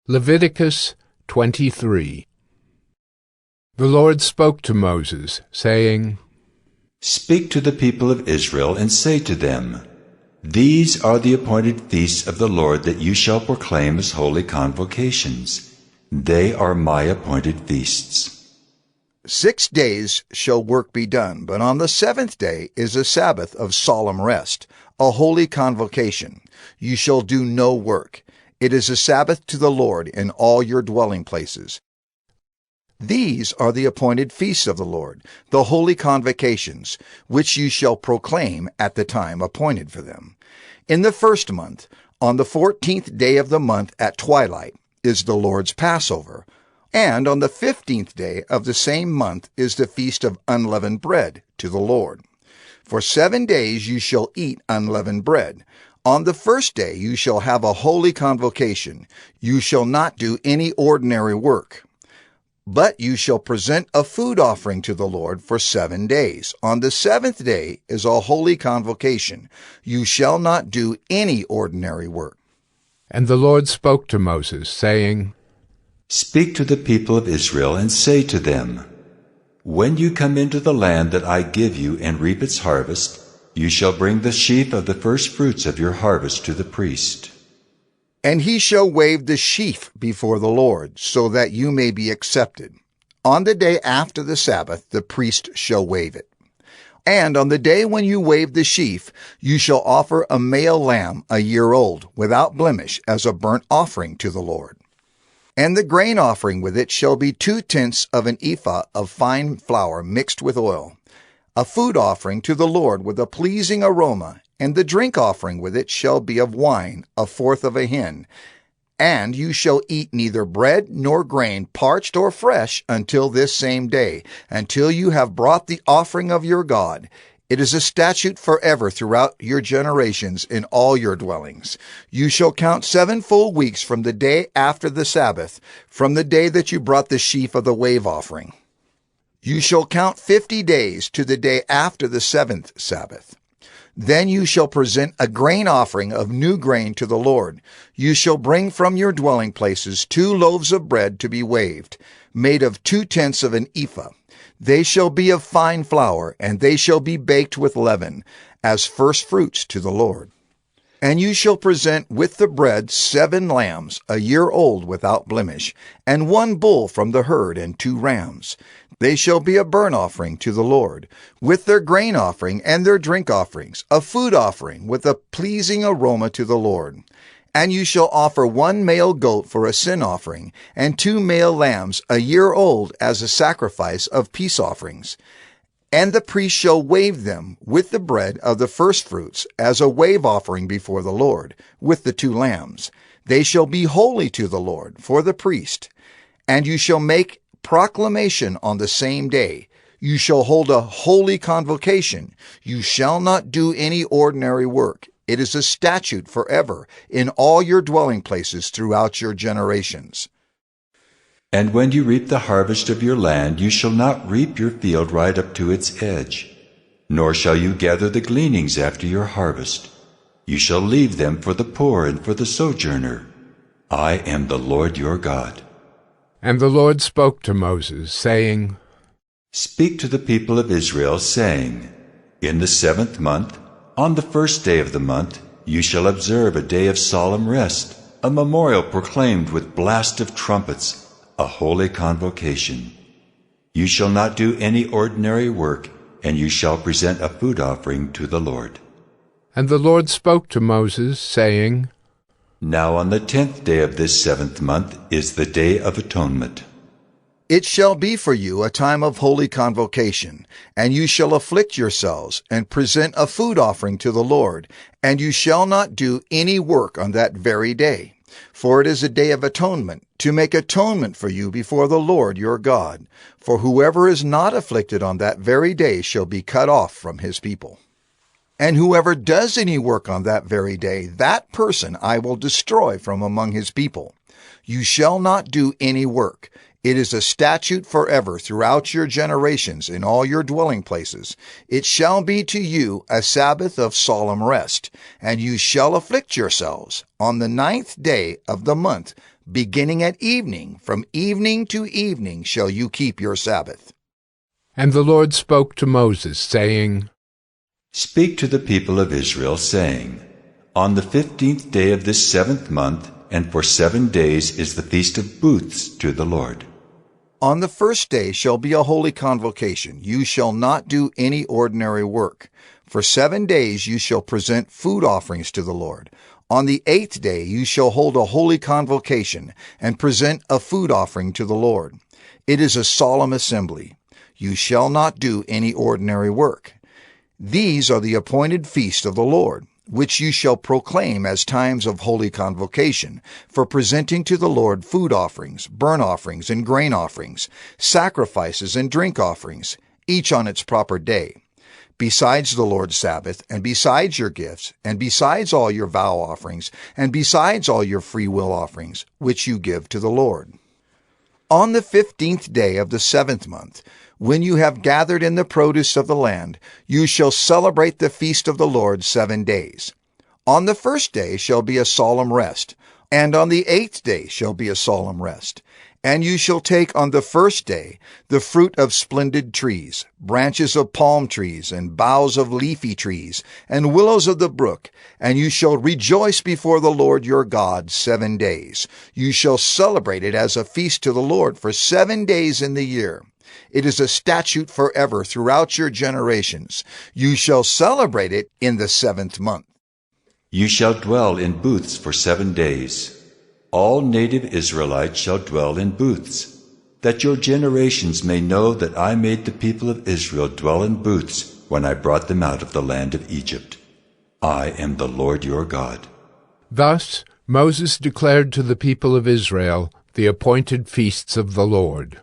Leviticus 23. The Lord spoke to Moses, saying, Speak to the people of Israel, and say to them, These are the appointed feasts of the Lord that you shall proclaim as holy convocations. They are my appointed feasts. 6 days shall work be done, but on the seventh day is a Sabbath of solemn rest, a holy convocation. You shall do no work. It is a Sabbath to the Lord in all your dwelling places. These are the appointed feasts of the Lord, the holy convocations, which you shall proclaim at the time appointed for them. In the first month, on the 14th day of the month at twilight, is the Lord's Passover, and on the 15th day of the same month is the feast of unleavened bread to the Lord. For 7 days you shall eat unleavened bread. On the first day you shall have a holy convocation. You shall not do any ordinary work. But you shall present a food offering to the Lord for 7 days. On the seventh day is a holy convocation. You shall not do any ordinary work. And the Lord spoke to Moses, saying, Speak to the people of Israel, and say to them, When you come into the land that I give you and reap its harvest, you shall bring the sheaf of the firstfruits of your harvest to the priest. And he shall wave the sheaf before the Lord, so that you may be accepted. On the day after the Sabbath, the priest shall wave it. And on the day when you wave the sheaf, you shall offer a male lamb a year old, without blemish, as a burnt offering to the Lord. And the grain offering with it shall be 2/10 of an ephah of fine flour mixed with oil, a food offering to the Lord with a pleasing aroma, and the drink offering with it shall be of wine, 1/4 of a hin. And you shall eat neither bread nor grain, parched or fresh, until this same day, until you have brought the offering of your God. It is a statute forever throughout your generations in all your dwellings. You shall count 7 full weeks from the day after the Sabbath, from the day that you brought the sheaf of the wave offering. You shall count 50 days to the day after the 7th Sabbath. Then you shall present a grain offering of new grain to the Lord. You shall bring from your dwelling places 2 loaves of bread to be waved, made of 2/10 of an ephah. They shall be of fine flour, and they shall be baked with leaven, as firstfruits to the Lord. And you shall present with the bread 7 lambs, a year old without blemish, and 1 bull from the herd, and 2 rams. They shall be a burnt offering to the Lord, with their grain offering and their drink offerings, a food offering with a pleasing aroma to the Lord. And you shall offer 1 male goat for a sin offering, and 2 male lambs a year old as a sacrifice of peace offerings. And the priest shall wave them with the bread of the firstfruits as a wave offering before the Lord, with the 2 lambs. They shall be holy to the Lord for the priest. And you shall make proclamation on the same day. You shall hold a holy convocation. You shall not do any ordinary work. It is a statute forever in all your dwelling places throughout your generations. And when you reap the harvest of your land, you shall not reap your field right up to its edge, nor shall you gather the gleanings after your harvest. You shall leave them for the poor and for the sojourner. I am the Lord your God. And the Lord spoke to Moses, saying, Speak to the people of Israel, saying, In the 7th month, on the 1st day of the month, you shall observe a day of solemn rest, a memorial proclaimed with blast of trumpets, a holy convocation. You shall not do any ordinary work, and you shall present a food offering to the Lord. And the Lord spoke to Moses, saying, Now on the 10th day of this 7th month is the Day of Atonement. It shall be for you a time of holy convocation, and you shall afflict yourselves, and present a food offering to the Lord, and you shall not do any work on that very day. For it is a day of atonement, to make atonement for you before the Lord your God. For whoever is not afflicted on that very day shall be cut off from his people. And whoever does any work on that very day, that person I will destroy from among his people. You shall not do any work. It is a statute forever throughout your generations in all your dwelling places. It shall be to you a Sabbath of solemn rest, and you shall afflict yourselves. On the 9th day of the month Beginning at evening, from evening to evening shall you keep your Sabbath. And the Lord spoke to Moses, saying, Speak to the people of Israel, saying, On the 15th day of this 7th month, and for 7 days is the Feast of Booths to the Lord. On the first day shall be a holy convocation. You shall not do any ordinary work. For 7 days you shall present food offerings to the Lord. On the 8th day you shall hold a holy convocation and present a food offering to the Lord. It is a solemn assembly. You shall not do any ordinary work. These are the appointed feasts of the Lord, which you shall proclaim as times of holy convocation, for presenting to the Lord food offerings, burnt offerings, and grain offerings, sacrifices and drink offerings, each on its proper day. Besides the Lord's Sabbath, and besides your gifts, and besides all your vow offerings, and besides all your free will offerings, which you give to the Lord. On the 15th day of the 7th month, when you have gathered in the produce of the land, you shall celebrate the feast of the Lord 7 days. On the first day shall be a solemn rest, and on the 8th day shall be a solemn rest. And you shall take on the first day the fruit of splendid trees, branches of palm trees, and boughs of leafy trees, and willows of the brook, and you shall rejoice before the Lord your God 7 days. You shall celebrate it as a feast to the Lord for 7 days in the year. It is a statute forever throughout your generations. You shall celebrate it in the 7th month. You shall dwell in booths for 7 days. All native Israelites shall dwell in booths, that your generations may know that I made the people of Israel dwell in booths when I brought them out of the land of Egypt. I am the Lord your God. Thus Moses declared to the people of Israel the appointed feasts of the Lord.